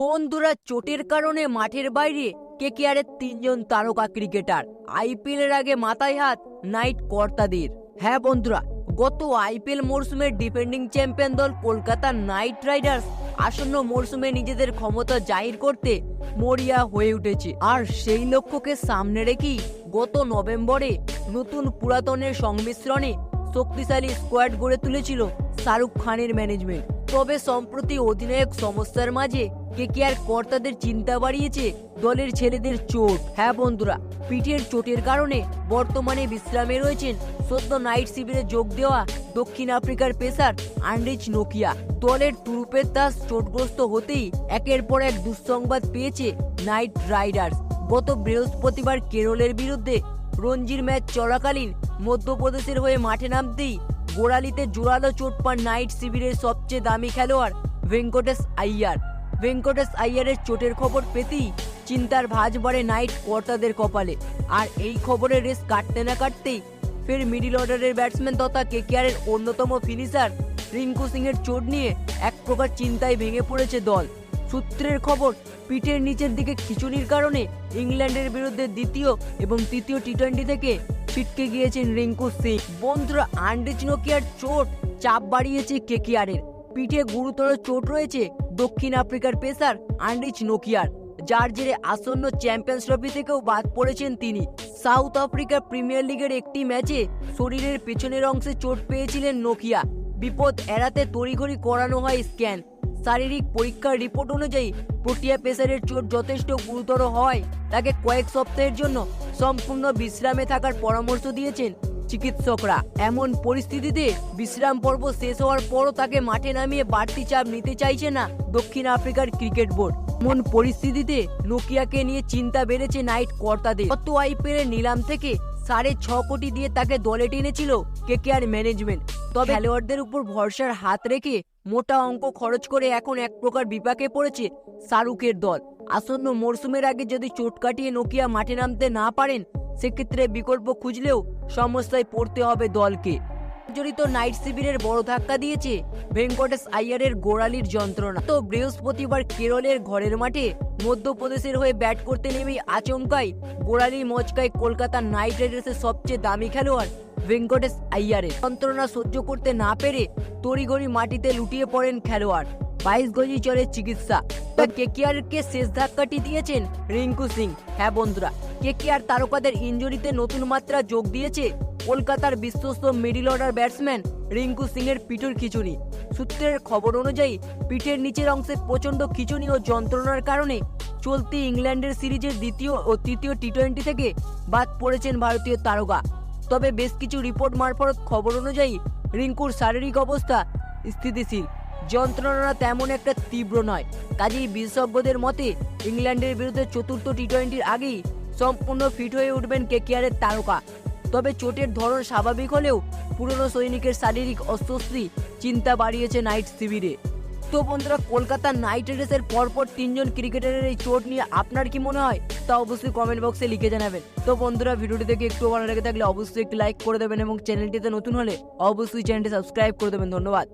বন্ধুরা, চোটের কারণে মাঠের বাইরে কেকেআরের 3 জন তারকা ক্রিকেটার। আইপিএল এর আগে মাথায় হাত নাইট কর্তাদের। হ্যাঁ বন্ধুরা, গত আইপিএল মরশুমের ডিফেন্ডিং চ্যাম্পিয়ন দল কলকাতা নাইট রাইডার্স আসন্ন মরশুমে নিজেদের ক্ষমতা জাহির করতে মরিয়া হয়ে উঠেছে। আর সেই লক্ষ্যকে সামনে রেখেই গত নভেম্বরে নতুন পুরাতনের সংমিশ্রণে শক্তিশালী স্কোয়াড গড়ে তুলেছিল শাহরুখ খানের ম্যানেজমেন্ট। তবে সম্প্রতি অধিনায়ক সমস্যার মাঝে কেকেআর কর্তাদের চিন্তা বাড়িয়েছে দলের ছেলেদের চোট। হ্যাঁ বন্ধুরা, পিঠের চোটের কারণে বর্তমানে বিশ্রামে রয়েছেন সদ্য নাইট শিবিরে যোগ দেওয়া দক্ষিণ আফ্রিকার পেসার আন্দ্রিচ নোকিয়া। দলের তুরুপের তাস চোটগ্রস্ত হতেই একের পর এক দুঃসংবাদ পেয়েছে নাইট রাইডার্স। গত বৃহস্পতিবার কেরলের বিরুদ্ধে রঞ্জির ম্যাচ চলাকালীন মধ্যপ্রদেশের হয়ে মাঠে নামতেই গোড়ালিতে জোরালো চোট পান নাইট শিবিরের সবচেয়ে দামি খেলোয়াড় ভেঙ্কটেশ আইয়ার। ভেঙ্কটেশ আইয়ারের চোটের খবর পেতেই চিন্তার ভাঁজ বাড়ে নাইট কর্তাদের কপালে। আর এই খবরের রেস কাটতে না কাটতেই ফের মিডিল অর্ডারের ব্যাটসম্যান তথা কেকেআরের অন্যতম ফিনিশার রিঙ্কু সিং এর চোট নিয়ে এক প্রকার চিন্তায় ভেঙে পড়েছে দল। সূত্রের খবর, পিঠের নিচের দিকে খিঁচুনির কারণে ইংল্যান্ডের বিরুদ্ধে দ্বিতীয় এবং তৃতীয় টি-20 থেকে ছিটকে গিয়েছেন রিঙ্কু সিং। বন্ধুরা, আন্দ্রিচ নোকিয়ার চোট চাপ বাড়িয়েছে কেকেআরের। পিঠে গুরুতর চোট রয়েছে দক্ষিণ আফ্রিকার পেসার আন্দ্রিচ নোকিয়ার, যার জেরে আসন্ন চ্যাম্পিয়ন্স ট্রফি থেকেও বাদ পড়েছেন তিনি। সাউথ আফ্রিকা প্রিমিয়ার লিগের একটি ম্যাচে শরীরের পেছনের অংশে চোট পেয়েছিলেন নোকিয়া। বিপদ এড়াতে তড়িঘড়ি করানো হয় স্ক্যান। শারীরিক পরীক্ষার রিপোর্ট অনুযায়ী প্রোটিয়া পেসারের চোট যথেষ্ট গুরুতর হয় তাকে কয়েক সপ্তাহের জন্য সম্পূর্ণ বিশ্রামে থাকার পরামর্শ দিয়েছেন চিকিৎসকরা। এমন পরিস্থিতিতে বিশ্রাম পর্ব শেষ হওয়ার পরও তাকে মাঠে নামিয়ে বাড়তি চাপ নিতে চাইছে না দক্ষিণ আফ্রিকার ক্রিকেট বোর্ড। এমন পরিস্থিতিতে নোকিয়াকে নিয়ে চিন্তা বেড়েছে নাইট কর্তাদের। গত আইপিএল এর নিলাম থেকে 6.5 কোটি দিয়ে তাকে দলে টেনেছিল কেকেআর ম্যানেজমেন্ট। তবে খেলোয়াড়দের উপর ভরসার হাত রেখে মোটা অঙ্ক খরচ করে এখন এক প্রকার বিপাকে পড়েছে শাহরুখের দল। আসন্ন মরশুমের আগে যদি চোট কাটিয়ে নোকিয়া মাঠে নামতে না পারেন, সেক্ষেত্রে বিকল্প খুঁজলেও সমস্যায় পড়তে হবে দলকে। জড়িত নাইট শিবিরের বড় ধাক্কা দিয়েছে ভেঙ্কটেশ আইয়ারের গোড়ালির যন্ত্রণা। তো বৃহস্পতিবার কেরলের ঘরের মাঠে মধ্যপ্রদেশের হয়ে ব্যাট করতে নেমেই আচমকাই গোড়ালি মচকায় কলকাতা নাইট রাইডার্সের সবচেয়ে দামি খেলোয়াড় ভেঙ্কটেশ আইয়ারের। যন্ত্রণা সহ্য করতে না পেরে তড়িঘড়ি মাটিতে লুটিয়ে পড়েন খেলোয়াড়। 22 গজে চলে চিকিৎসা। কেকেআরকে শেষ ধাক্কাটি দিয়েছেন রিঙ্কু সিং। হ্যাঁ বন্ধুরা, কেকেআর তারকাদের ইনজুরিতে নতুন মাত্রা যোগ দিয়েছে কলকাতার বিশ্বস্ত middle order batsman Rinku Singh এর পিঠের খিঁচুনি। সূত্রের খবর অনুযায়ী পিঠের নিচের অংশে প্রচন্ড খিঁচুনি ও যন্ত্রণার কারণে চলতি ইংল্যান্ডের সিরিজের দ্বিতীয় ও তৃতীয় টি-20 থেকে বাদ পড়েছেন ভারতীয় তারকা। তবে বেশ কিছু রিপোর্ট মারফত খবর অনুযায়ী রিঙ্কুর শারীরিক অবস্থা স্থিতিশীল, যন্ত্রণা তেমন একটা তীব্র নয়। কাজেই বিশেষজ্ঞদের মতে ইংল্যান্ডের বিরুদ্ধে চতুর্থ টি-20-র আগেই সম্পূর্ণ ফিট হয়ে উঠবেন কেকেআরের তারকা। তবে চোটের ধরন স্বাভাবিক হলেও পুরনো সৈনিকের শারীরিক অস্বস্তি চিন্তা বাড়িয়েছে নাইট শিবিরে। তো বন্ধুরা, কলকাতা নাইট রাইডার্সের পরপর 3 জন ক্রিকেটারের এই চোট নিয়ে আপনার কি মনে হয় তা অবশ্যই কমেন্ট বক্সে লিখে জানাবেন। তো বন্ধুরা, ভিডিওটি দেখে একটু ভালো লেগে থাকলে অবশ্যই একটি লাইক করে দেবেন এবং চ্যানেলটিতে নতুন হলে অবশ্যই চ্যানেলটি সাবস্ক্রাইব করে দেবেন। ধন্যবাদ।